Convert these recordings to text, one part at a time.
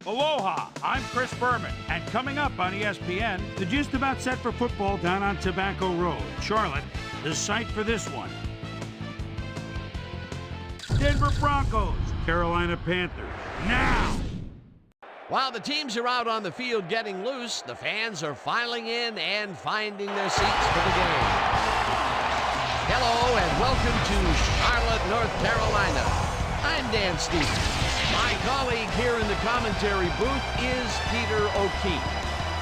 Aloha, I'm Chris Berman, and coming up on ESPN, the just about set for football down on Tobacco Road, Charlotte, the site for this one. Denver Broncos, Carolina Panthers, now! While the teams are out on the field getting loose, the fans are filing in and finding their seats for the game. Hello and welcome to Charlotte, North Carolina. I'm Dan Stevens. My colleague here in the commentary booth is Peter O'Keefe.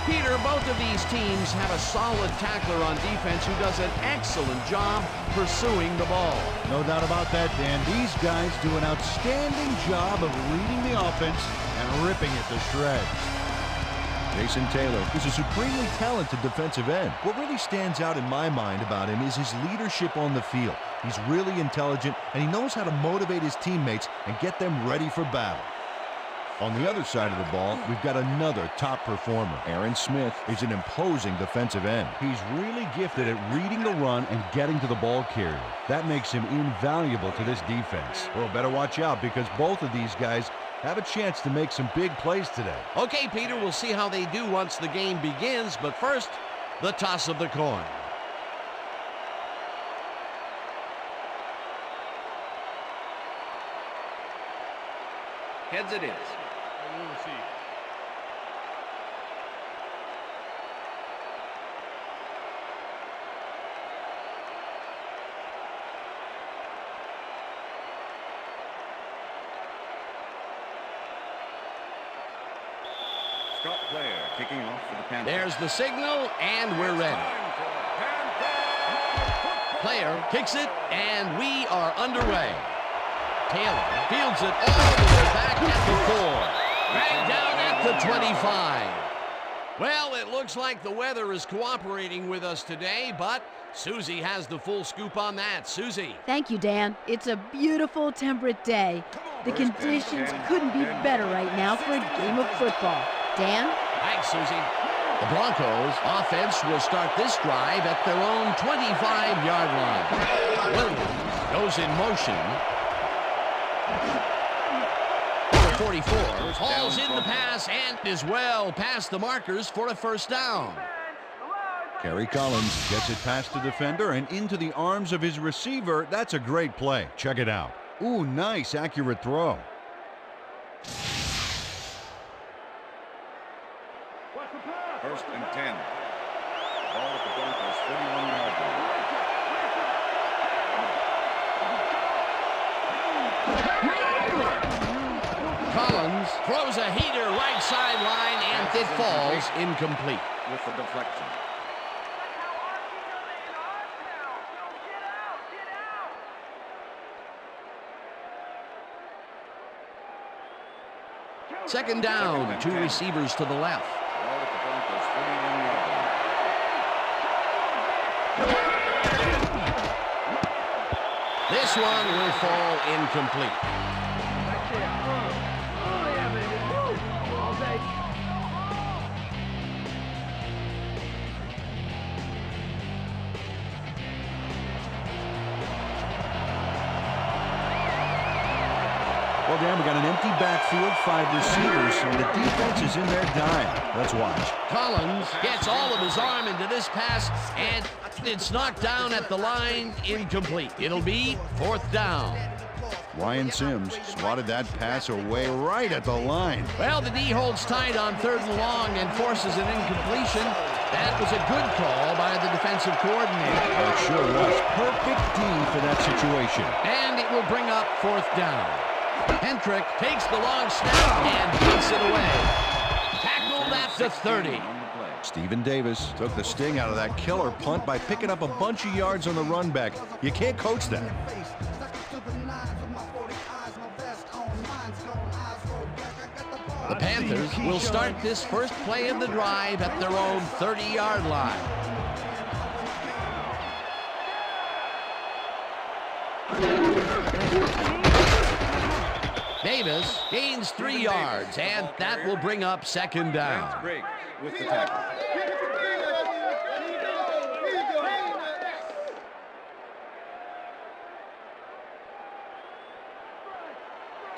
Peter, both of these teams have a solid tackler on defense who does an excellent job pursuing the ball. No doubt about that, Dan. These guys do an outstanding job of reading the offense and ripping it to shreds. Jason Taylor is a supremely talented defensive end. What really stands out in my mind about him is his leadership on the field. He's really intelligent, and he knows how to motivate his teammates and get them ready for battle. On the other side of the ball, we've got another top performer. Aaron Smith is an imposing defensive end. He's really gifted at reading the run and getting to the ball carrier. That makes him invaluable to this defense. Well, better watch out because both of these guys have a chance to make some big plays today. Okay, Peter, we'll see how they do once the game begins, but first, the toss of the coin. Heads it is. Scott Player kicking off for the Panthers. There's the signal, and we're ready. Player kicks it, and we are underway. Taylor fields it all the way back at the 4. Right down at the 25. Well, it looks like the weather is cooperating with us today, but Susie has the full scoop on that. Susie. Thank you, Dan. It's a beautiful, temperate day. The conditions couldn't be better right now for a game of football. Dan? Thanks, Susie. The Broncos offense will start this drive at their own 25-yard line. Williams goes in motion. Number 44 hauls in the pass and is well past the markers for a first down. Kerry Collins gets it past the defender and into the arms of his receiver. That's a great play. Check it out. Ooh, nice, accurate throw. First and 10. Ball at the Broncos 41-yard line. Collins throws a heater right sideline and it falls incomplete. With the deflection. Second down, two receivers to the left. Ball at the Broncos 41-yard line. This one will fall incomplete. Well, Dan, we got an empty backfield, 5 receivers, and the defense is in their dime. Let's watch. Collins gets all of his arm into this pass, and it's knocked down at the line, incomplete. It'll be fourth down. Ryan Sims swatted that pass away right at the line. Well, the D holds tight on third and long and forces an incompletion. That was a good call by the defensive coordinator. It sure was. Perfect D for that situation. And it will bring up fourth down. Hendrick takes the long snap and beats it away. Tackled at the 30. Stephen Davis took the sting out of that killer punt by picking up a bunch of yards on the run back. You can't coach that. The Panthers will start this first play of the drive at their own 30-yard line. Davis gains 3 yards, and that will bring up second down. Break with the tackle.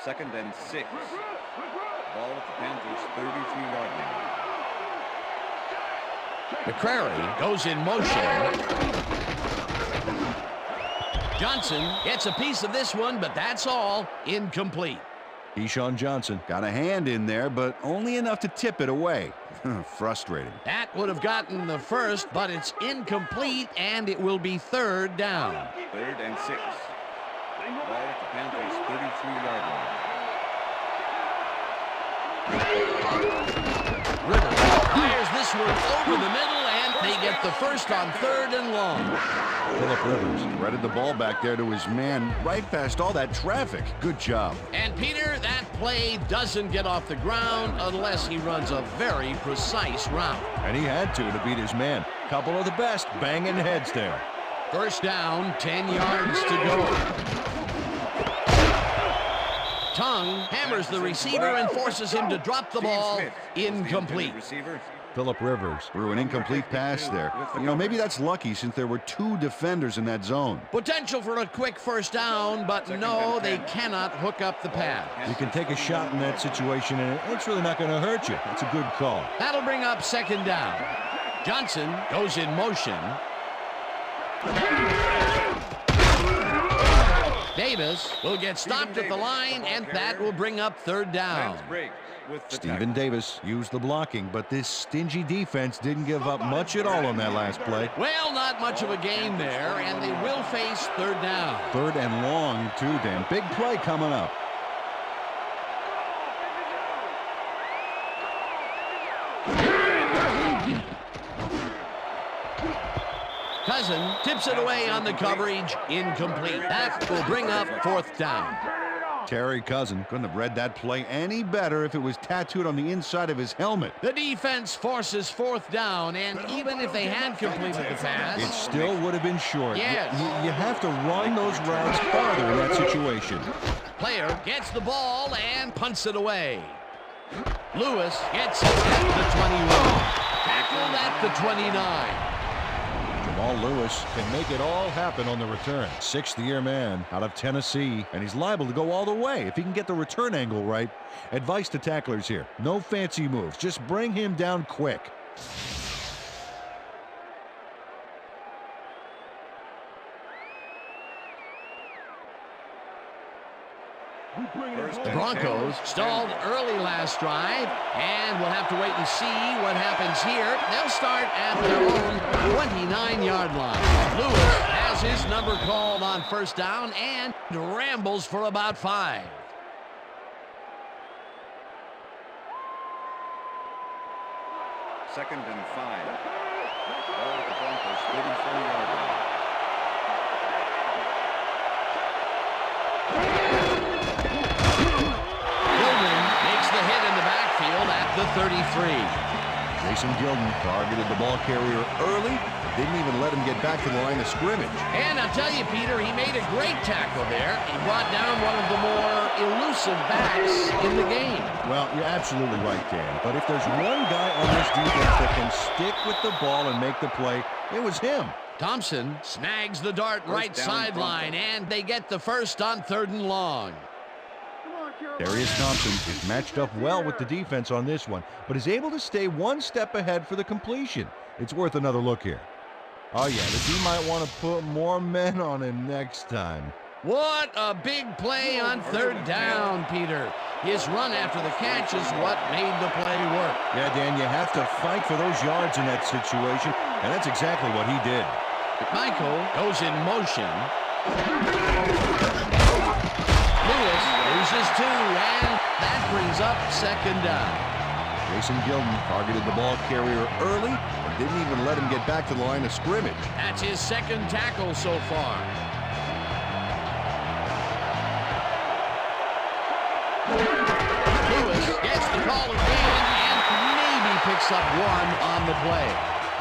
Second and 6. Ball at the Panthers' 33-yard line. McCrary goes in motion. Johnson gets a piece of this one, but that's all. Incomplete. Keyshawn Johnson got a hand in there, but only enough to tip it away. Frustrating. That would have gotten the first, but it's incomplete, and it will be third down. 3rd and 6. Ball at the Panthers' 33-yard line. Rivers fires this one over the middle, and they get the first on 3rd and long. Phillip Rivers threaded the ball back there to his man right past all that traffic. Good job. And Peter, that play doesn't get off the ground unless he runs a very precise route. And he had to beat his man. Couple of the best banging heads there. First down, 10 yards to go. Tongue hammers the receiver and forces him to drop the ball. Incomplete. Phillip Rivers threw an incomplete pass there. You know, maybe that's lucky since there were 2 defenders in that zone. Potential for a quick first down, but no, they cannot hook up the pass. You can take a shot in that situation, and it's really not going to hurt you. That's a good call. That'll bring up 2nd down. Johnson goes in motion. Davis will get stopped at the line, and that will bring up 3rd down. Stephen Davis used the blocking, but this stingy defense didn't give up much at all on that last play. Well, not much of a gain there, and they will face 3rd down. 3rd and long, too, Dan. Big play coming up. Cousin tips it away on the coverage. Incomplete. That will bring up 4th down. Terry Cousin couldn't have read that play any better if it was tattooed on the inside of his helmet. The defense forces 4th down, and even if they had completed the pass, it still would have been short. Yes. You have to run those routes farther in that situation. Player gets the ball and punts it away. Lewis gets it at the 21. Tackled at the 29. Jamal Lewis can make it all happen on the return. 6th-year man out of Tennessee, and he's liable to go all the way if he can get the return angle right. Advice to tacklers here: no fancy moves, just bring him down quick. The Broncos stalled early last drive, and we'll have to wait and see what happens here. They'll start at their own 29-yard line. Lewis has his number called on 1st down and rambles for about 5. Second and 5. Ball at the Broncos' 34-yard line. The 33. Jason Gilden targeted the ball carrier early, but didn't even let him get back to the line of scrimmage. And I'll tell you, Peter, he made a great tackle there. He brought down one of the more elusive backs in the game. Well, you're absolutely right, Dan. But if there's one guy on this defense that can stick with the ball and make the play, it was him. Thompson snags the dart right sideline, and they get the first on 3rd and long. Darius Thompson is matched up well with the defense on this one, but is able to stay one step ahead for the completion. It's worth another look here. Oh yeah, the team might want to put more men on him next time. What a big play on 3rd down, Peter. His run after the catch is what made the play work. Yeah, Dan, you have to fight for those yards in that situation, and that's exactly what he did. Michael goes in motion. Lewis loses 2, and that brings up 2nd down. Jason Gilden targeted the ball carrier early and didn't even let him get back to the line of scrimmage. That's his 2nd tackle so far. Lewis gets the call again and maybe picks up 1 on the play.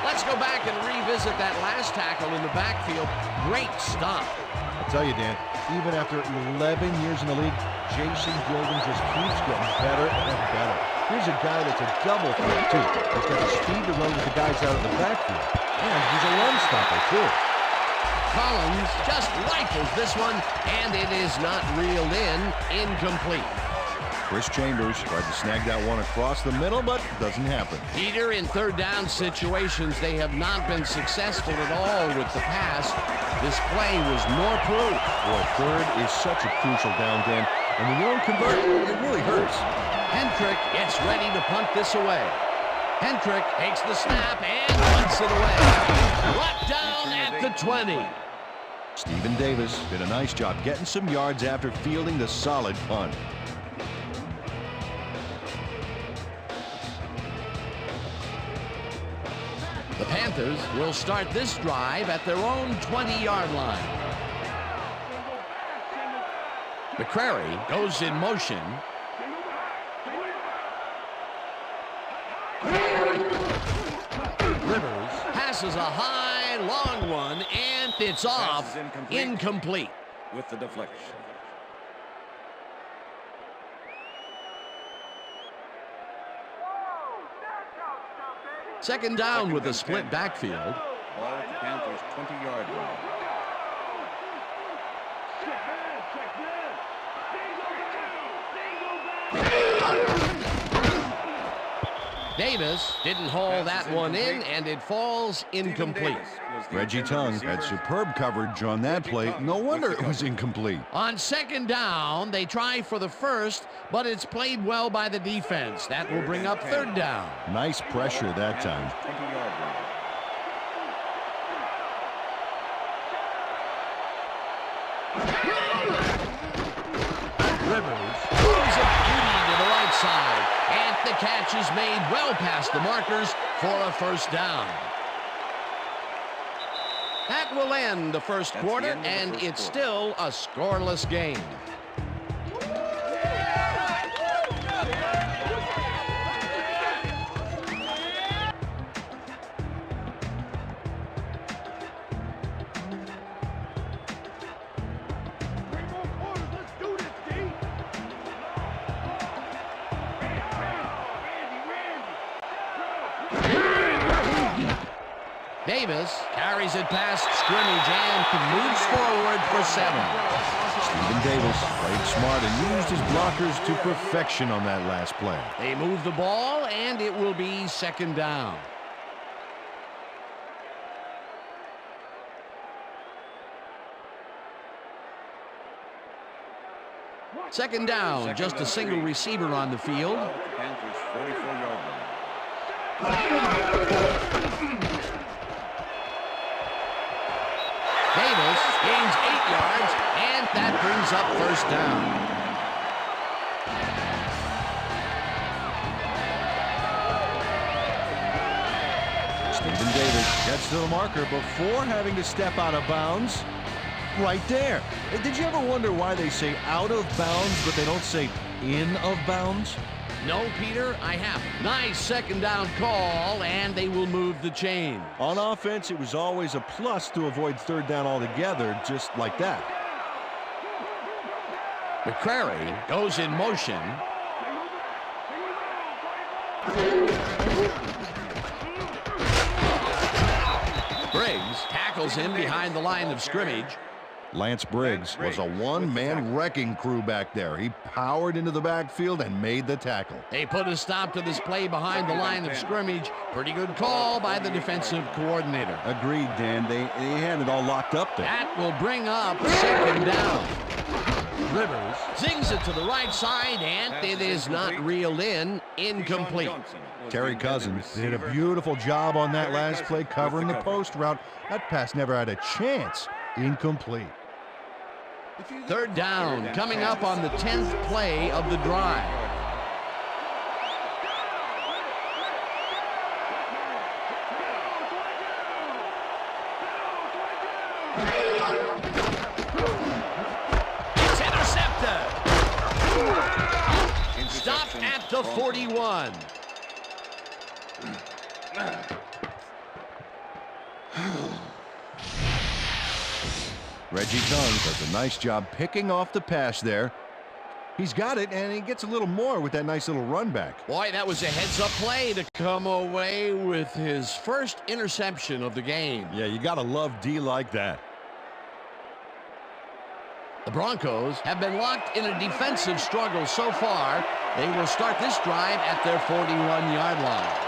Let's go back and revisit that last tackle in the backfield. Great stop. I'll tell you, Dan, even after 11 years in the league, Jason Gilden just keeps getting better and better. Here's a guy that's a double threat, too. He's got the speed to run with the guys out of the backfield. And he's a run stopper, too. Collins just rifles this one, and it is not reeled in. Incomplete. Chris Chambers tried to snag that one across the middle, but doesn't happen. Peter, in third down situations, they have not been successful at all with the pass. This play was more proof. Boy, third is such a crucial down, Dan. And when you don't convert, it really hurts. Hendrick gets ready to punt this away. Hendrick takes the snap and punts it away. Brought down at the 20. Stephen Davis did a nice job getting some yards after fielding the solid punt. The Panthers will start this drive at their own 20-yard line. McCrary goes in motion. Rivers passes a high, long one, and it's off. Incomplete. With the deflection. Second down with a split backfield. Ball at the Panthers' 20-yard line. Davis didn't haul that one in, and it falls incomplete. Reggie Tongue had superb coverage on that play. No wonder it was incomplete. On second down, they try for the first, but it's played well by the defense. That will bring up third down. Nice pressure that time. 20-yard line. Rivers throws a beauty to the right side, and the catch is made well past the markers for a first down. That will end the first quarter, and it's still a scoreless game. Davis carries it past scrimmage and moves forward for 7. Stephen Davis played smart and used his blockers to perfection on that last play. They move the ball, and it will be second down. Second down, just a single receiver on the field. Panthers' 44-yard line. Davis gains 8 yards, and that brings up first down. Stephen Davis gets to the marker before having to step out of bounds. Right there. Did you ever wonder why they say out of bounds, but they don't say in of bounds? No, Peter, I haven't. Nice second down call, and they will move the chain. On offense, it was always a plus to avoid third down altogether, just like that. McCrary goes in motion. Briggs tackles him behind the line of scrimmage. Lance Briggs was a one-man wrecking crew back there. He powered into the backfield and made the tackle. They put a stop to this play behind the line of scrimmage. Pretty good call by the defensive coordinator. Agreed, Dan. They had it all locked up there. That will bring up second down. Rivers zings it to the right side, and it is not reeled in. Incomplete. Terry Cousins did a beautiful job on that last play covering the post route. That pass never had a chance. Incomplete. Third down coming up on the 10th play of the drive. It's intercepted. Stopped at the 41. Reggie Tongue does a nice job picking off the pass there. He's got it, and he gets a little more with that nice little run back. Boy, that was a heads-up play to come away with his first interception of the game. Yeah, you got to love D like that. The Broncos have been locked in a defensive struggle so far. They will start this drive at their 41-yard line.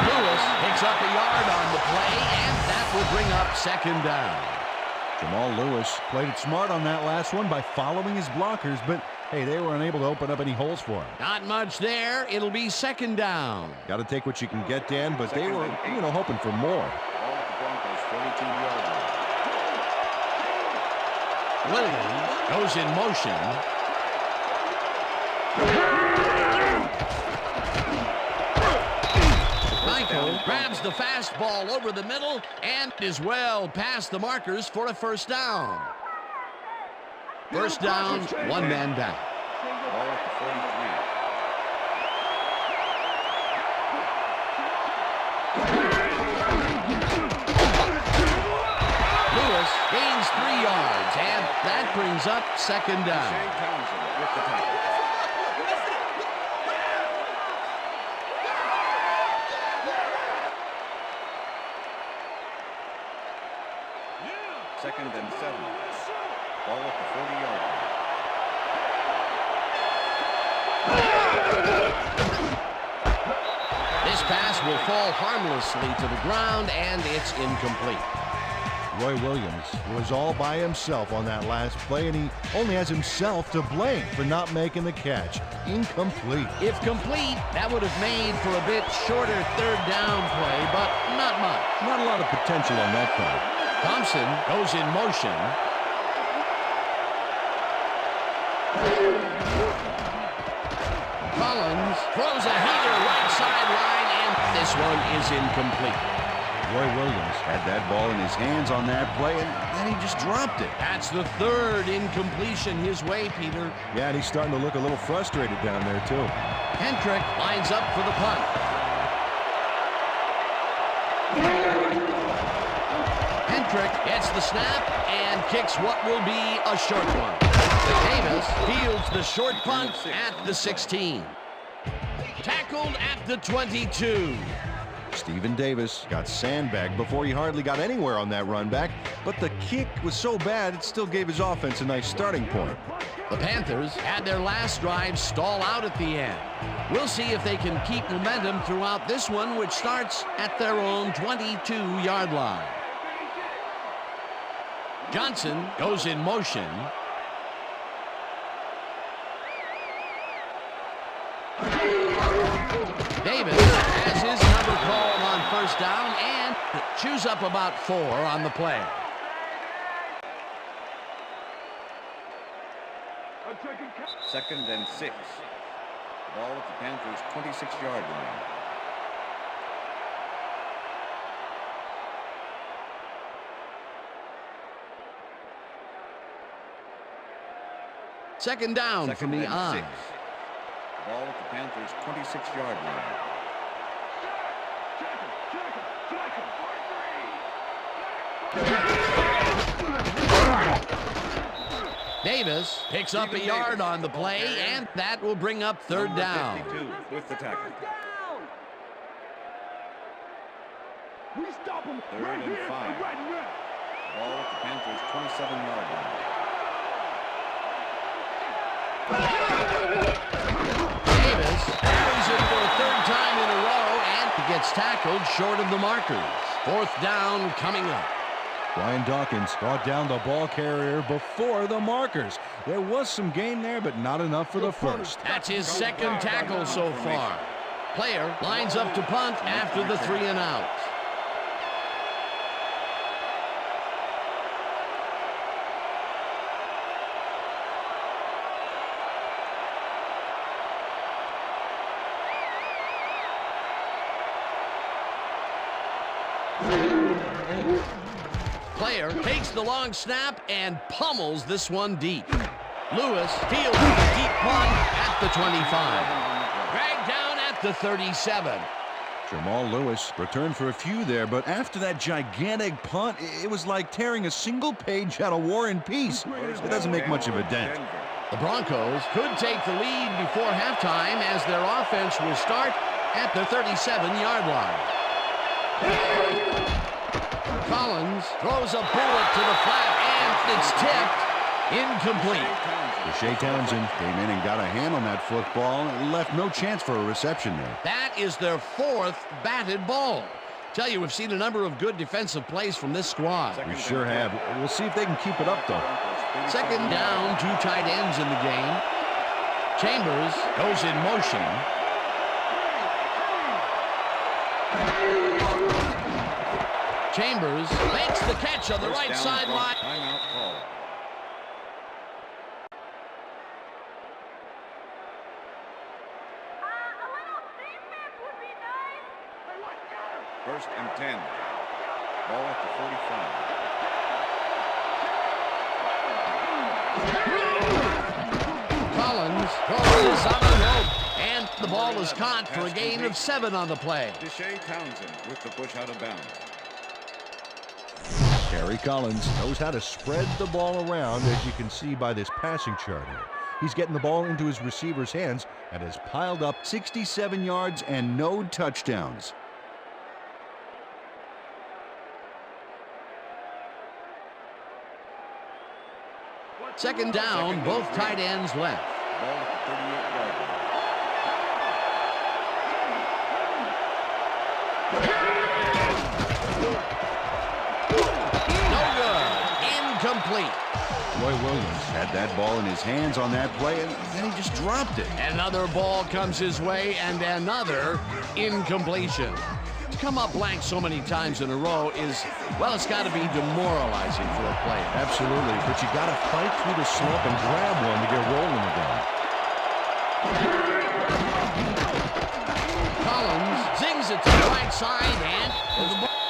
Lewis picks up a yard on the play, and that will bring up second down. Jamal Lewis played it smart on that last one by following his blockers, but hey, they were unable to open up any holes for him. Not much there. It'll be second down. Got to take what you can get, Dan, but they were, hoping for more. Ball at the Broncos 42-yard line. Williams goes in motion. Michael grabs the fastball over the middle and is well past the markers for a first down. First down, one man down. Ball at the 43. Lewis gains 3 yards, and that brings up second down. With the tackle. Second and 7. Ball at the 40-yard line. This pass will fall harmlessly to the ground, and it's incomplete. Roy Williams was all by himself on that last play, and he only has himself to blame for not making the catch. Incomplete. If complete, that would have made for a bit shorter third down play, but not much. Not a lot of potential on that play. Thompson goes in motion. Collins throws a heater right sideline, and this one is incomplete. Roy Williams had that ball in his hands on that play, and then he just dropped it. That's the third incompletion his way, Peter. Yeah, and he's starting to look a little frustrated down there, too. Hendrick lines up for the punt. Hendrick gets the snap and kicks what will be a short one. Davis fields the short punt at the 16. Tackled at the 22. Stephen Davis got sandbagged before he hardly got anywhere on that run back, but the kick was so bad it still gave his offense a nice starting point. The Panthers had their last drive stall out at the end. We'll see if they can keep momentum throughout this one, which starts at their own 22-yard line. Johnson goes in motion. Davis has his number called on first down and chews up about 4 on the play. Second and 6. Ball at the Panthers' 26-yard line. Second down from the I. Ball at the Panthers' 26-yard line. Davis picks up a yard on the play, and that will bring up third down. 52 with the tackle. Third and 5. Ball at the Panthers' 27-yard line. Davis carries it for a third time in a row, and he gets tackled short of the markers. Fourth down coming up. Brian Dawkins brought down the ball carrier before the markers. There was some gain there, but not enough for the first. That's his second tackle so far. Player lines up to punt after the 3 and out. Player takes the long snap and pummels this one deep. Lewis fields the deep punt at the 25. Dragged down at the 37. Jamal Lewis returned for a few there, but after that gigantic punt, it was like tearing a single page out of War and Peace. It doesn't make much of a dent. The Broncos could take the lead before halftime as their offense will start at the 37-yard line. Collins throws a bullet to the flat, and it's tipped. Incomplete. Shea Townsend came in and got a hand on that football and left no chance for a reception there. That is their 4th batted ball. Tell you, we've seen a number of good defensive plays from this squad. We sure have. We'll see if they can keep it up, though. Second down, 2 tight ends in the game. Chambers goes in motion. Chambers makes the catch on the right sideline. Timeout call. First and 10. Ball at the 45. Collins throws on the rope, and the ball is caught for a gain of 7 on the play. Shea Townsend with the push out of bounds. Terry Collins knows how to spread the ball around, as you can see by this passing chart here. He's getting the ball into his receiver's hands and has piled up 67 yards and no touchdowns. Second down, both tight ends left. Ball at the 38-yard line. No good. Incomplete. Roy Williams had that ball in his hands on that play, and then he just dropped it. Another ball comes his way, and another incompletion. To come up blank so many times in a row is, well, it's got to be demoralizing for a player. Absolutely, but you got to fight through the slump and grab one to get rolling again. Collins zings it to the right side, and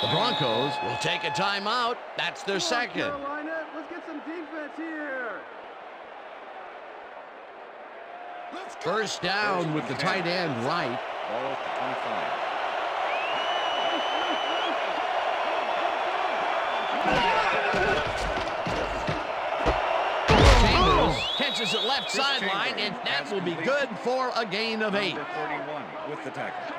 the Broncos will take a timeout. That's their second. Carolina, let's get some defense here. First down with the tight end right. Ball at the 25. Chambers catches it left sideline, and that will be good for a gain of 8. Number 31 with the tackle.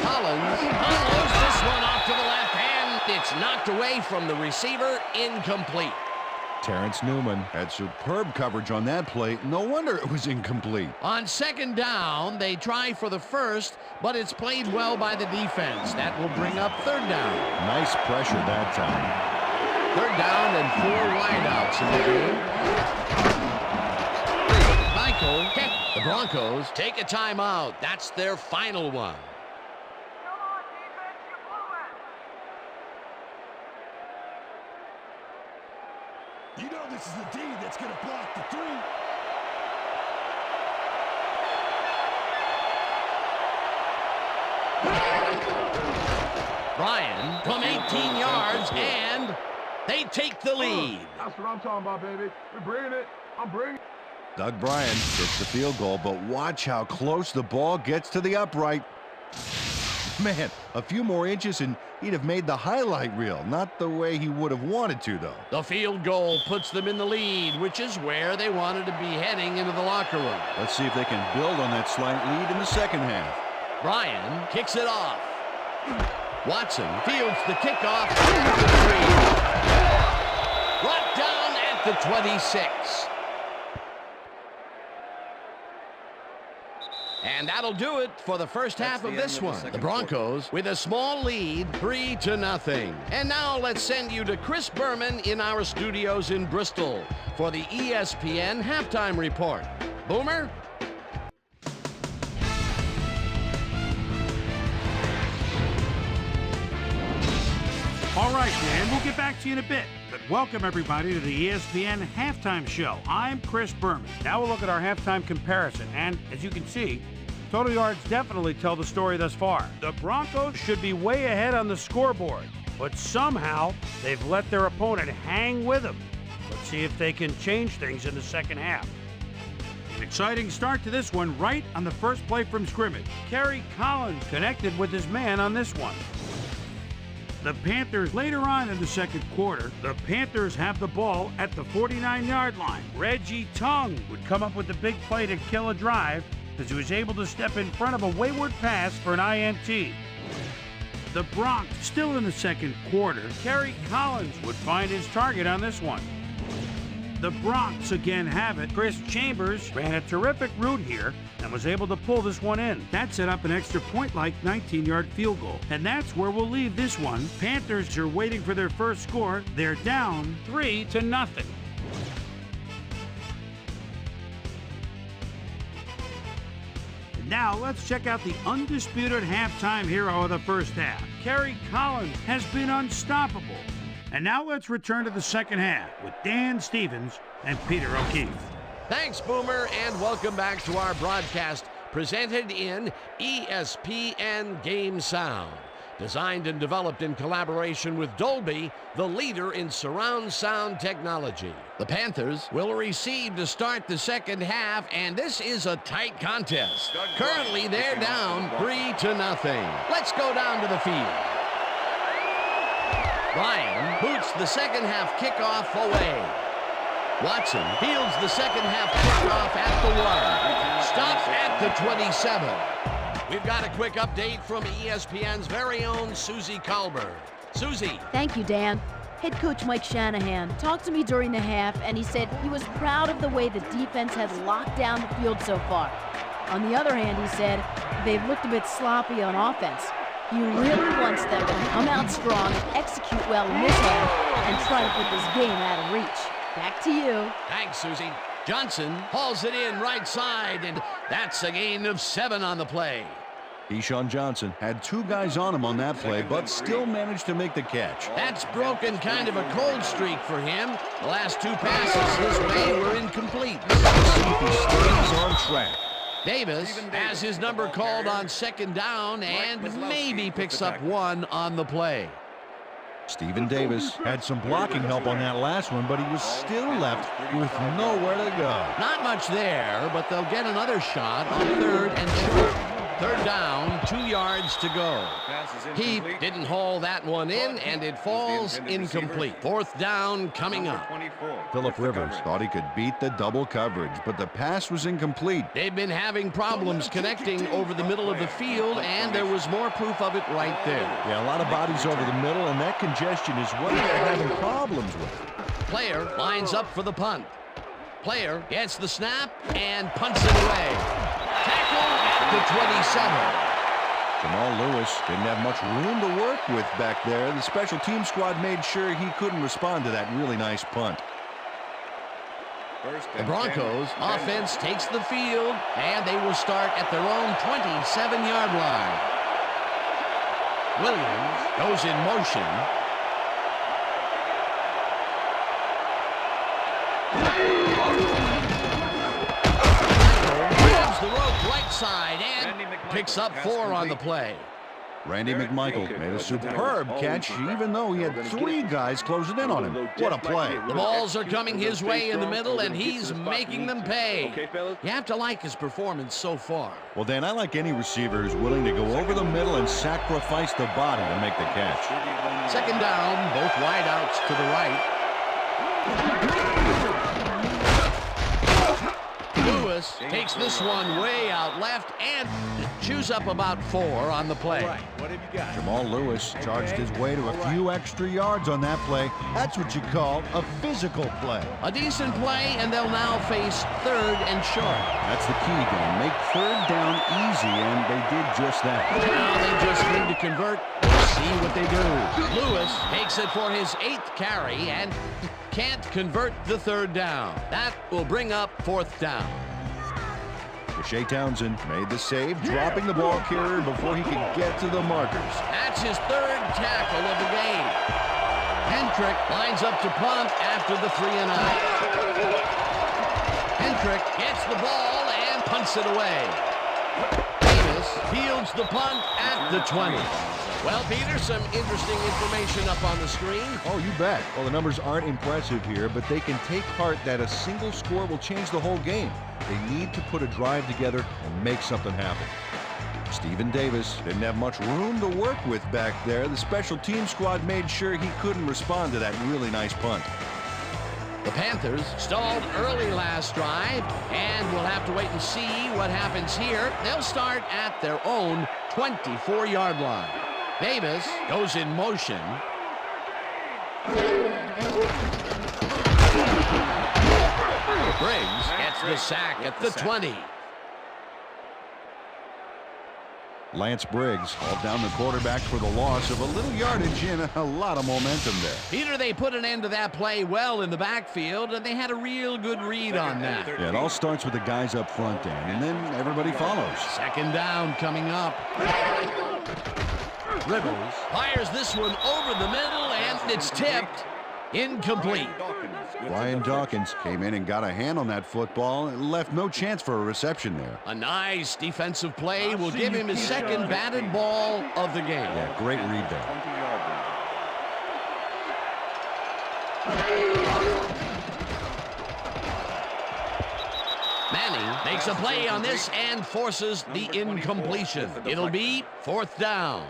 Collins unloads this one off to the left hand. It's knocked away from the receiver, incomplete. Terrence Newman had superb coverage on that play. No wonder it was incomplete. On second down, they try for the first, but it's played well by the defense. That will bring up third down. Nice pressure that time. Third down and 4 wideouts in the game. Michael, the Broncos take a timeout. That's their final one. You know this is the D that's going to block the 3. Bryan from 18 yards, and they take the lead. That's what I'm talking about, baby. We're bringing it. I'm bringing it. Doug Bryan gets the field goal, but watch how close the ball gets to the upright. Man, a few more inches and he'd have made the highlight reel. Not the way he would have wanted to, though. The field goal puts them in the lead, which is where they wanted to be heading into the locker room. Let's see if they can build on that slight lead in the second half. Bryan kicks it off. Watson fields the kickoff. Brought down at the 26. And that'll do it for the first half of this one. The Broncos with a small lead, 3-0. And now let's send you to Chris Berman in our studios in Bristol for the ESPN Halftime Report. Boomer? All right, Dan, we'll get back to you in a bit. But welcome, everybody, to the ESPN Halftime Show. I'm Chris Berman. Now we'll look at our halftime comparison. And as you can see, total yards definitely tell the story thus far. The Broncos should be way ahead on the scoreboard, but somehow they've let their opponent hang with them. Let's see if they can change things in the second half. An exciting start to this one right on the first play from scrimmage. Kerry Collins connected with his man on this one. The Panthers later on in the second quarter, the Panthers have the ball at the 49-yard line. Reggie Tongue would come up with the big play to kill a drive, as he was able to step in front of a wayward pass for an INT. The Broncos still in the second quarter. Kerry Collins would find his target on this one. The Broncos again have it. Chris Chambers ran a terrific route here and was able to pull this one in. That set up an extra point-like 19-yard field goal. And that's where we'll leave this one. Panthers are waiting for their first score. They're down 3-0. Now let's check out the undisputed halftime hero of the first half. Kerry Collins has been unstoppable. And now let's return to the second half with Dan Stevens and Peter O'Keefe. Thanks, Boomer, and welcome back to our broadcast presented in ESPN Game Sound. Designed and developed in collaboration with Dolby, the leader in surround sound technology. The Panthers will receive to start the second half, and this is a tight contest. Currently, they're down 3-0. Let's go down to the field. Ryan boots the second half kickoff away. Watson fields the second half kickoff at the 1. Stop at the 27. We've got a quick update from ESPN's very own Susie Colbert. Susie. Thank you, Dan. Head coach Mike Shanahan talked to me during the half, and he said he was proud of the way the defense had locked down the field so far. On the other hand, he said they've looked a bit sloppy on offense. He really wants them to come out strong and execute well in this half and try to put this game out of reach. Back to you. Thanks, Susie. Johnson hauls it in right side, and that's a gain of 7 on the play. Deshaun Johnson had 2 guys on him on that play, but still managed to make the catch. That's broken kind of a cold streak for him. The last 2 passes his way were incomplete. Let's see if he stays on track. Davis has his number called on second down and maybe picks up 1 on the play. Stephen Davis had some blocking help on that last one, but he was still left with nowhere to go. Not much there, but they'll get another shot on 3rd and short. 3rd down, 2 yards to go. He didn't haul that one in, and it falls incomplete. 4th down coming up. Phillip Rivers thought he could beat the double coverage, but the pass was incomplete. They've been having problems connecting over the middle of the field, and there was more proof of it right there. Yeah, a lot of bodies over the middle, and that congestion is what they're having problems with. Player lines up for the punt. Player gets the snap and punts it away. Tackle at the 27. Jamal Lewis didn't have much room to work with back there. The special team squad made sure he couldn't respond to that really nice punt. The Broncos offense takes the field, and they will start at their own 27-yard line. Williams goes in motion. Grabs the rope right side and picks up 4 on the play. Randy McMichael made a superb catch, even though he had 3 guys closing in on him. What a play. The balls are coming his way in the middle, and he's making them pay. You have to like his performance so far. Well, Dan, I like any receiver who's willing to go over the middle and sacrifice the body to make the catch. 2nd down, both wideouts to the right. Lewis takes this one way out left and chews up about 4 on the play. What have you got? Jamal Lewis charged his way to a few extra yards on that play. That's what you call a physical play. A decent play, and they'll now face 3rd and short. That's the key, Dan. Make 3rd down easy, and they did just that. Now they just need to convert. We'll see what they do. Lewis takes it for his 8th carry and can't convert the 3rd down. That will bring up 4th down. Shea Townsend made the save, dropping the ball carrier before he could get to the markers. That's his 3rd tackle of the game. Hendrick lines up to punt after the 3 and out. Hendrick gets the ball and punts it away. Davis fields the punt at the 20. Well, Peter, some interesting information up on the screen. Oh, you bet. Well, the numbers aren't impressive here, but they can take heart that a single score will change the whole game. They need to put a drive together and make something happen. Stephen Davis didn't have much room to work with back there. The special team squad made sure he couldn't respond to that really nice punt. The Panthers stalled early last drive, and we'll have to wait and see what happens here. They'll start at their own 24-yard line. Davis goes in motion. Briggs gets the sack at the 20. Lance Briggs hauled down the quarterback for the loss of a little yardage and a lot of momentum there. Peter, they put an end to that play well in the backfield, and they had a real good read on that. Yeah, it all starts with the guys up front, Dan, and then everybody follows. Second down coming up. Rivers fires this one over the middle, and it's tipped. Incomplete. Brian Dawkins came in and got a hand on that football and left no chance for a reception there. A nice defensive play will give him his second batted ball of the game. Yeah, great read there. Manning makes a play on this and forces the incompletion. It'll be fourth down.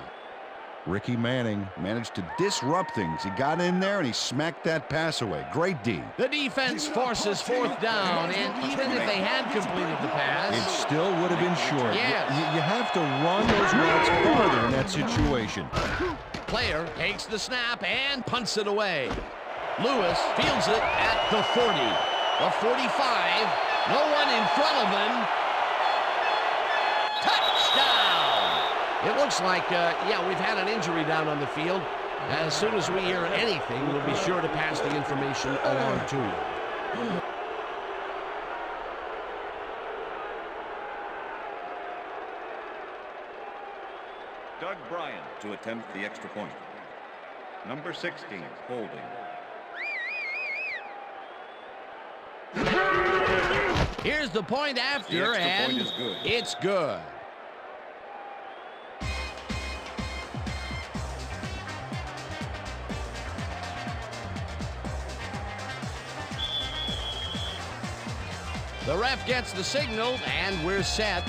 Ricky Manning managed to disrupt things. He got in there and he smacked that pass away. Great D. The defense forces fourth down, and even if they had completed the pass, it still would have been short. Yes. You have to run those routes farther in that situation. Player takes the snap and punts it away. Lewis fields it at the 40, the 45. No one in front of him. Touchdown! It looks like, yeah, we've had an injury down on the field. As soon as we hear anything, we'll be sure to pass the information along to you. Doug Bryant to attempt the extra point. Number 16, holding. Here's the point after, The extra and point is good. It's good. The ref gets the signal, and we're set.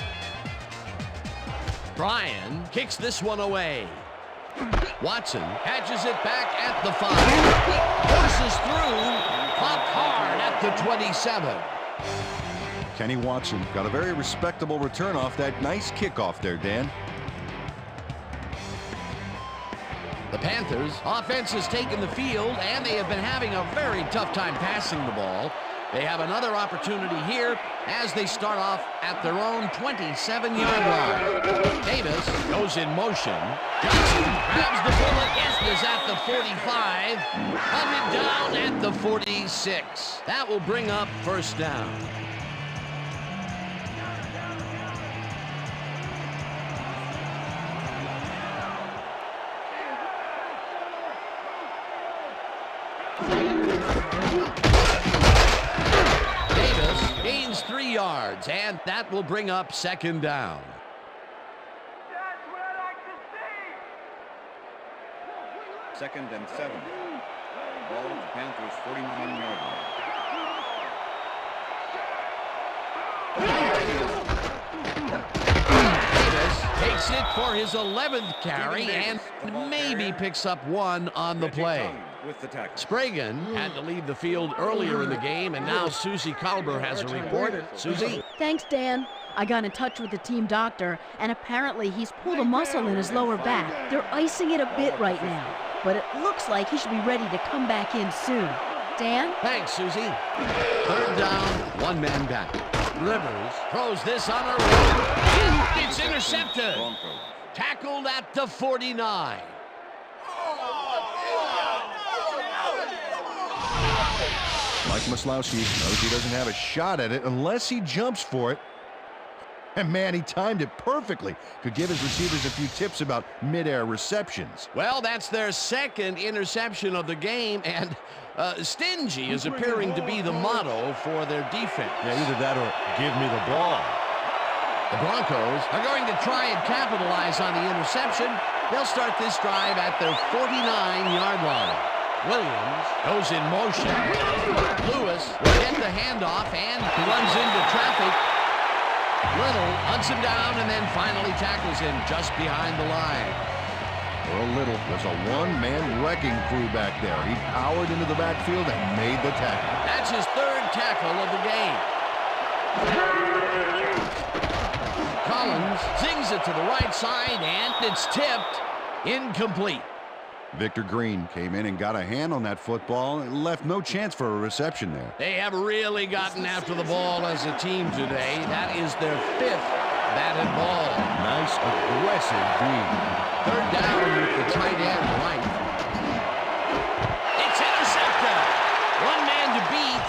Bryan kicks this one away. Watson catches it back at the 5. Forces through, popped hard at the 27. Kenny Watson got a very respectable return off that nice kickoff there, Dan. The Panthers offense has taken the field, and they have been having a very tough time passing the ball. They have another opportunity here as they start off at their own 27-yard line. Davis goes in motion. Johnson grabs the bullet, is at the 45, hunted down at the 46. That will bring up first down. Gains 3 yards, and that will bring up second down. That's what I like to see. Second and 7. Ball at the Panthers' 49-yard line. Davis takes it for his 11th carry and maybe picks up one on the play. With the tackle. Spragan had to leave the field earlier in the game, and now Susie Kalber has a report. Susie? Thanks, Dan. I got in touch with the team doctor, and apparently he's pulled a muscle in his lower back. They're icing it a bit right now, but it looks like he should be ready to come back in soon. Dan? Thanks, Susie. Third down, one man back. Rivers throws this on a run, and it's intercepted. Broncos. Tackled at the 49. Mike Maslowski knows he doesn't have a shot at it unless he jumps for it. And man, he timed it perfectly. Could give his receivers a few tips about mid-air receptions. Well, that's their second interception of the game, and stingy is appearing to be the motto for their defense. Yeah, either that or give me the ball. The Broncos are going to try and capitalize on the interception. They'll start this drive at their 49-yard line. Williams goes in motion. Lewis will get the handoff and runs into traffic. Little hunts him down and then finally tackles him just behind the line. Earl Little was a one-man wrecking crew back there. He powered into the backfield and made the tackle. That's his third tackle of the game. Collins zings it to the right side, and it's tipped. Incomplete. Victor Green came in and got a hand on that football and left no chance for a reception there. They have really gotten after the ball as a team today. That is their 5th batted ball. Nice, aggressive D. Third down with the tight end right. It's intercepted. One man to beat.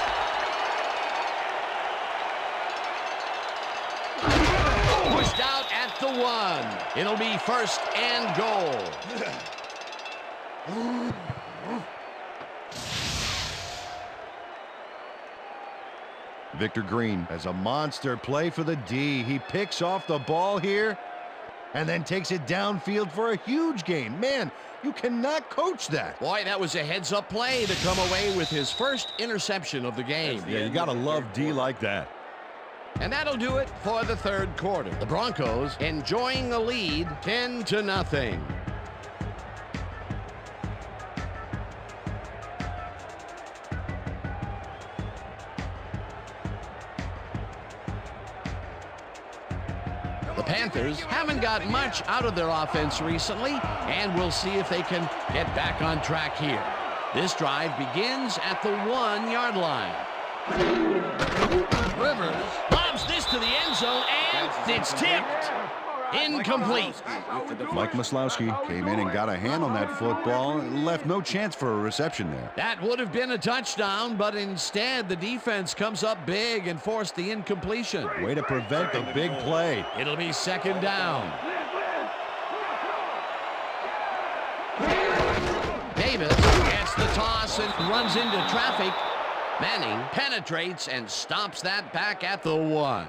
Pushed out at the 1. It'll be 1st and goal. Victor Green has a monster play for the D. He picks off the ball here and then takes it downfield for a huge gain. Man, you cannot coach that. Boy, that was a heads-up play to come away with his first interception of the game. Yeah, you got to love D like that. And that'll do it for the 3rd quarter. The Broncos enjoying a lead 10-0. The Panthers haven't got much out of their offense recently, and we'll see if they can get back on track here. This drive begins at the 1-yard line. Rivers lobs this to the end zone, and it's tipped. Incomplete. Mike Maslowski came in and got a hand on that football and left no chance for a reception there. That would have been a touchdown, but instead the defense comes up big and forced the incompletion. Way to prevent the big play. It'll be 2nd down. Davis gets the toss and runs into traffic. Manning penetrates and stops that back at the 1.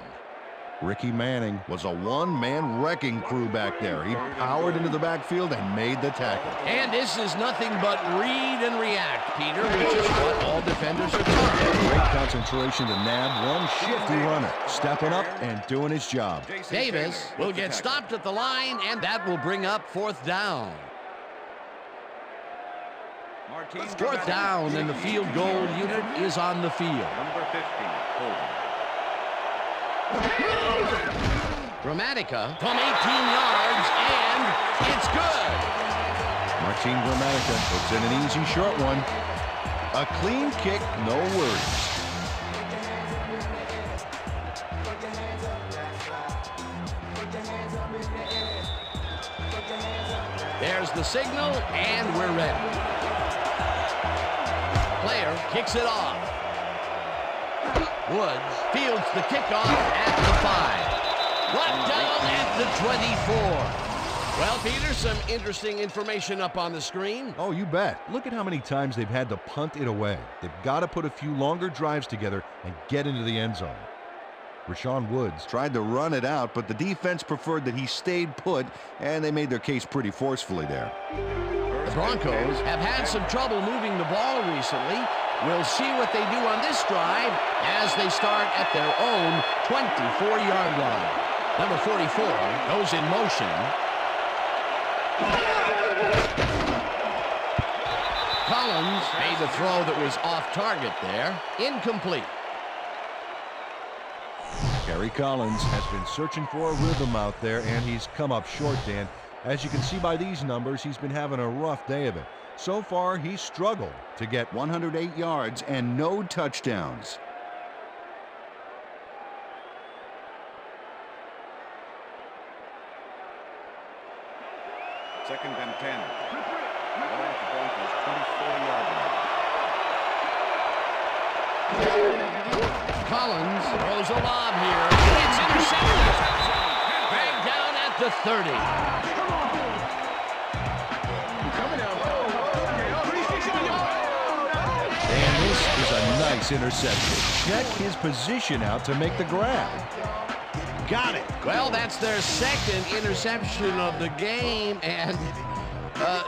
Ricky Manning was a one-man wrecking crew back there. He powered into the backfield and made the tackle. And this is nothing but read and react, Peter, which is what all defenders are taught. Great concentration to nab one shifty runner, stepping up and doing his job. Davis will get stopped at the line, and that will bring up 4th down. 4th down, and the field goal unit is on the field. Number 15, Holden. Gramatica from 18 yards, and it's good. Martin Gramatica puts in an easy short one. A clean kick, no worries. There's the signal, and we're ready. Player kicks it off. Woods fields the kickoff at the 5. Brought down at the 24. Well, Peter, some interesting information up on the screen. Oh, you bet. Look at how many times they've had to punt it away. They've got to put a few longer drives together and get into the end zone. Rashawn Woods tried to run it out, but the defense preferred that he stayed put, and they made their case pretty forcefully there. The Broncos have had some trouble moving the ball recently. We'll see what they do on this drive as they start at their own 24-yard line. Number 44 goes in motion. Collins made the throw that was off target there. Incomplete. Kerry Collins has been searching for a rhythm out there, and he's come up short, Dan. As you can see by these numbers, he's been having a rough day of it. So far, he's struggled to get 108 yards and no touchdowns. Second and 10. Ball at the Broncos 24-yard line. Collins throws a lob here. It's intercepted. Dragged down at the 30. And this is a nice interception. Check his position out to make the grab. Got it. Well, that's their 2nd interception of the game, and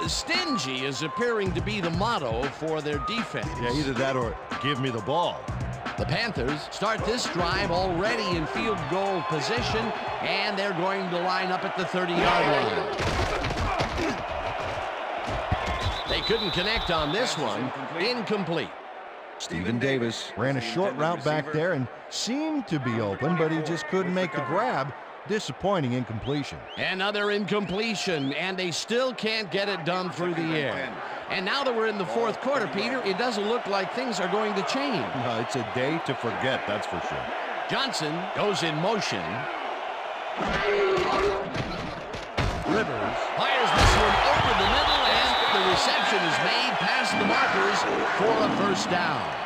stingy is appearing to be the motto for their defense. Yeah, either that or give me the ball. The Panthers start this drive already in field goal position, and they're going to line up at the 30-yard line. couldn't connect on this one. Incomplete. Stephen Davis ran a short route back there and seemed to be open, but he just couldn't make the grab. Disappointing incompletion. Another incompletion, and they still can't get it done through the air. And now that we're in the fourth quarter, Peter, it doesn't look like things are going to change. It's a day to forget, that's for sure. Johnson goes in motion. Rivers fires this one over the middle, and the reception is made past the markers for a first down.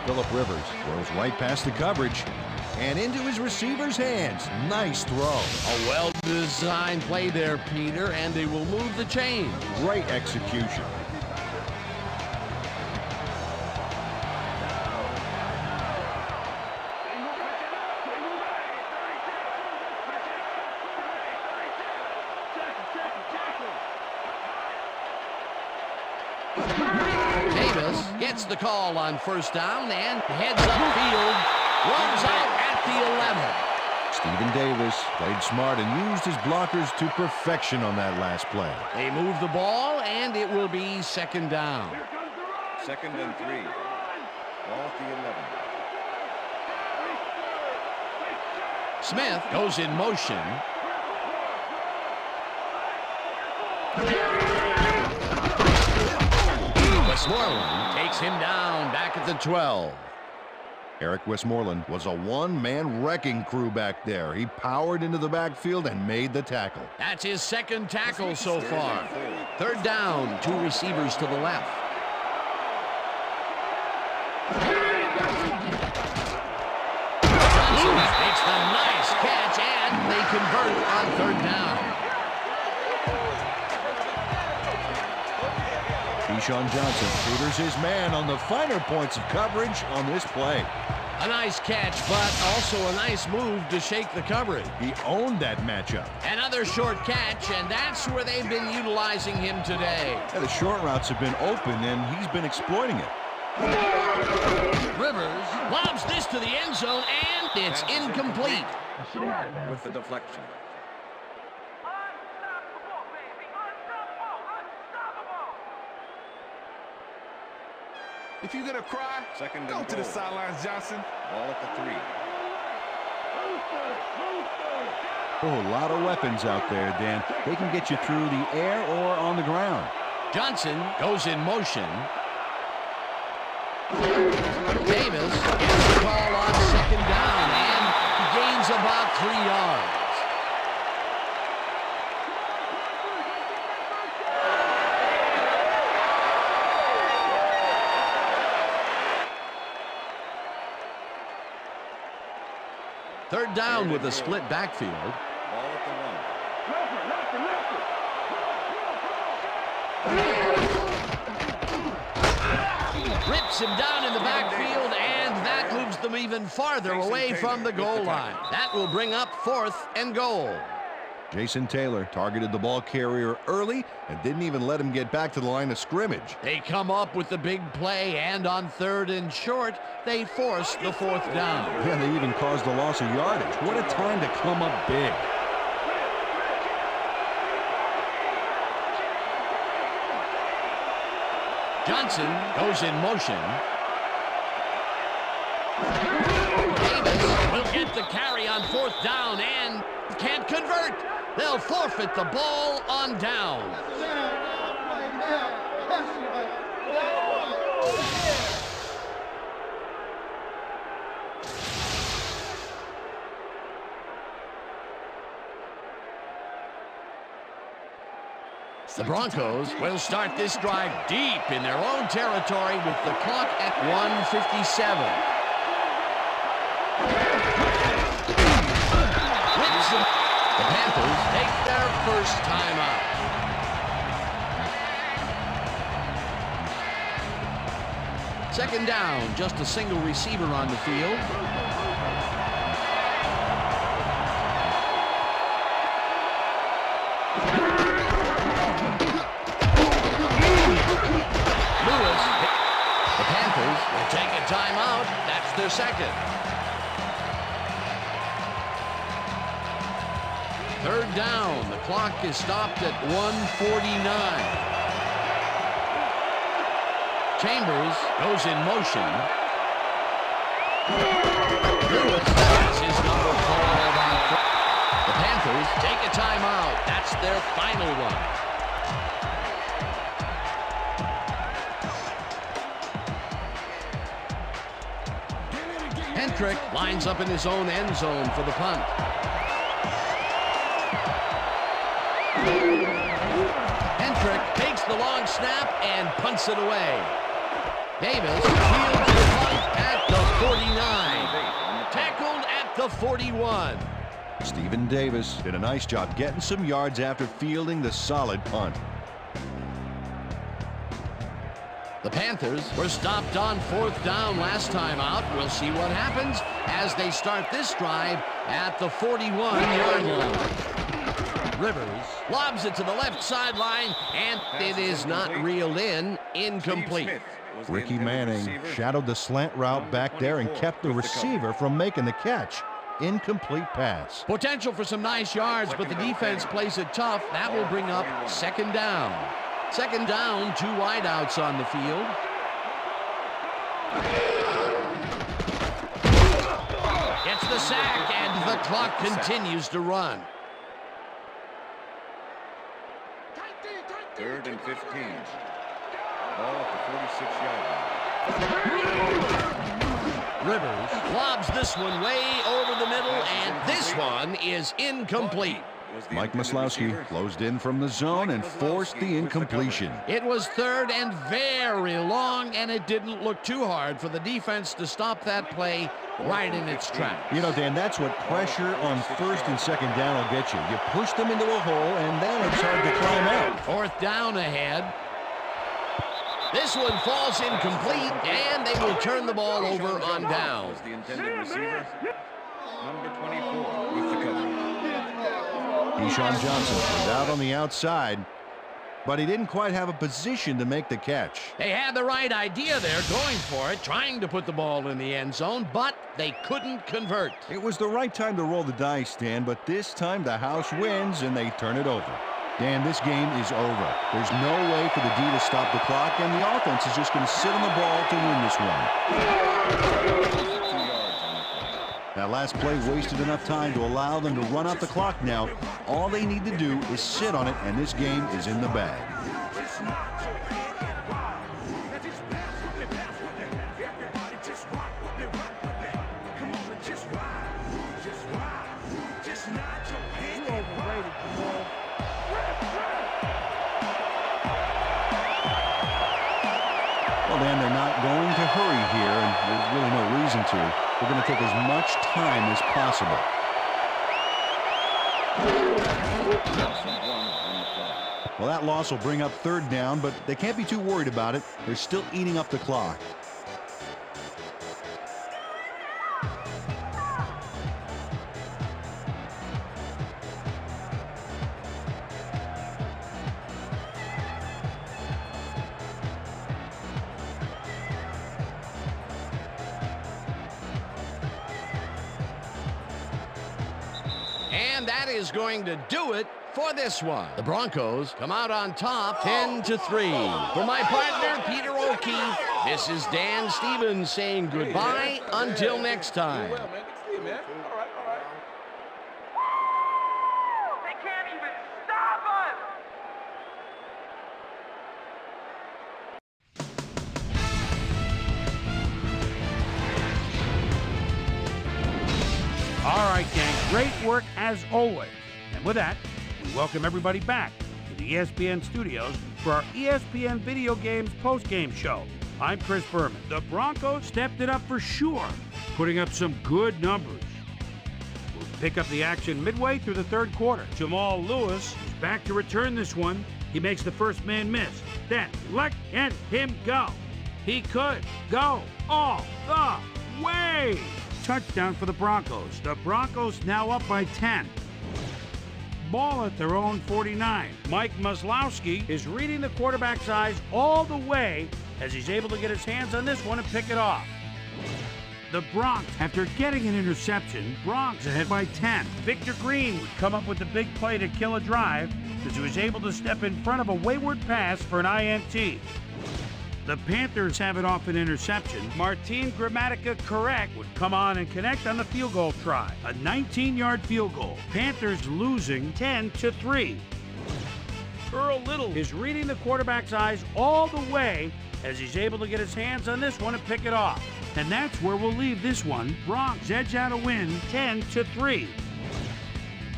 Phillip Rivers throws right past the coverage and into his receiver's hands. Nice throw. A well-designed play there, Peter, and they will move the chain. Great execution. Davis gets the call on first down and heads upfield, runs out at the 11. Stephen Davis played smart and used his blockers to perfection on that last play. They move the ball, and it will be second down. 2nd and 3. Ball at the 11. Smith goes in motion. Westmoreland takes him down back at the 12. Eric Westmoreland was a one-man wrecking crew back there. He powered into the backfield and made the tackle. That's his second tackle so far. Third down, 2 receivers to the left. Johnson makes the nice catch, and they convert on third down. Deshaun Johnson tutors his man on the finer points of coverage on this play. A nice catch, but also a nice move to shake the coverage. He owned that matchup. Another short catch, and that's where they've been utilizing him today. Yeah, the short routes have been open, and he's been exploiting it. Rivers lobs this to the end zone, and it's incomplete. With the deflection. If you're gonna cry, go to the sidelines, Johnson. Ball at the 3. Oh, a lot of weapons out there, Dan. They can get you through the air or on the ground. Johnson goes in motion. Davis gets the call on second down and gains about 3 yards. Third down with a split backfield. Ball at the 1. Rips him down in the backfield, and that moves them even farther away from the goal line. That will bring up 4th and goal. Jason Taylor targeted the ball carrier early and didn't even let him get back to the line of scrimmage. They come up with the big play, and on 3rd and short, they force the 4th down. Yeah, they even caused a loss of yardage. What a time to come up big. Johnson goes in motion. Davis will get the carry on 4th down and can't convert. They'll forfeit the ball on down. The Broncos will start this drive deep in their own territory with the clock at 1:57. The Panthers take their first time out. Second down, just a single receiver on the field. Lewis, the Panthers will take a timeout. That's their second. Third down. The clock is stopped at 1:49. Chambers goes in motion. Lewis has his number called on. The Panthers take a timeout. That's their final one. Hendrick lines up in his own end zone for the punt. Hendrick takes the long snap and punts it away. Davis fields the punt at the 49. Tackled at the 41. Stephen Davis did a nice job getting some yards after fielding the solid punt. The Panthers were stopped on 4th down last time out. We'll see what happens as they start this drive at the 41-yard line. Rivers lobs it to the left sideline, and it is not reeled in. Incomplete. Ricky Manning shadowed the slant route back there and kept the receiver from making the catch. Incomplete pass. Potential for some nice yards, but the defense plays it tough. That will bring up 2nd down. 2nd down, 2 wideouts on the field. Gets the sack, and the clock continues to run. 3rd and 15. Ball at the 46-yard line. Rivers lobs this one way over the middle, and this one is incomplete. Mike Maslowski closed in from the zone and forced the incompletion. It was 3rd and very long, and it didn't look too hard for the defense to stop that play right in its tracks. You know, Dan, that's what pressure on 1st and 2nd down will get you. You push them into a hole, and then it's hard to climb out. 4th down ahead. This one falls incomplete, and they will turn the ball over on down. The intended receiver, number 24, with the cover. Deshaun Johnson was out on the outside, but he didn't quite have a position to make the catch. They had the right idea there, going for it, trying to put the ball in the end zone, but they couldn't convert. It was the right time to roll the dice, Dan, but this time the house wins and they turn it over. Dan, this game is over. There's no way for the D to stop the clock, and the offense is just going to sit on the ball to win this one. That last play wasted enough time to allow them to run out the clock now. All they need to do is sit on it, and this game is in the bag. Well, Dan, they're not going to hurry here, and there's really no reason to. They're going to take as much time as possible. Well, that loss will bring up 3rd down, but they can't be too worried about it. They're still eating up the clock. And that is going to do it for this one. The Broncos come out on top 10-3. For my partner, Peter O'Keefe, this is Dan Stevens saying goodbye until next time. They can't even stop us! All right, gang, great work as always. And with that, we welcome everybody back to the ESPN studios for our ESPN Video Games post-game show. I'm Chris Berman. The Broncos stepped it up for sure, putting up some good numbers. We'll pick up the action midway through the 3rd quarter. Jamal Lewis is back to return this one. He makes the first man miss. Then let him go. He could go all the way. Touchdown for the Broncos. The Broncos now up by 10. Ball at their own 49. Mike Maslowski is reading the quarterback's eyes all the way as he's able to get his hands on this one and pick it off. The Broncos, after getting an interception, Broncos ahead by 10. Victor Green would come up with the big play to kill a drive because he was able to step in front of a wayward pass for an INT. The Panthers have it off an interception. Martin Gramatica Correct would come on and connect on the field goal try. A 19-yard field goal. Panthers losing 10-3. Earl Little is reading the quarterback's eyes all the way as he's able to get his hands on this one and pick it off. And that's where we'll leave this one. Broncos edge out a win 10-3.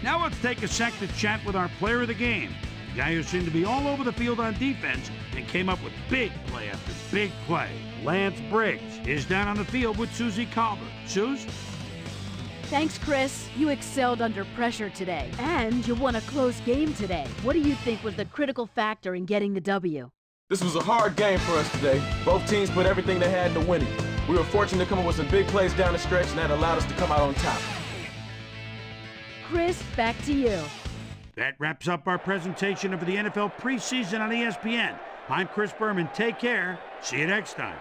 Now let's take a sec to chat with our player of the game. The guy who seemed to be all over the field on defense and came up with big play after big play. Lance Briggs is down on the field with Susie Calvert. Suze? Thanks, Chris. You excelled under pressure today, and you won a close game today. What do you think was the critical factor in getting the W? This was a hard game for us today. Both teams put everything they had into winning. We were fortunate to come up with some big plays down the stretch, and that allowed us to come out on top. Chris, back to you. That wraps up our presentation of the NFL preseason on ESPN. I'm Chris Berman. Take care. See you next time.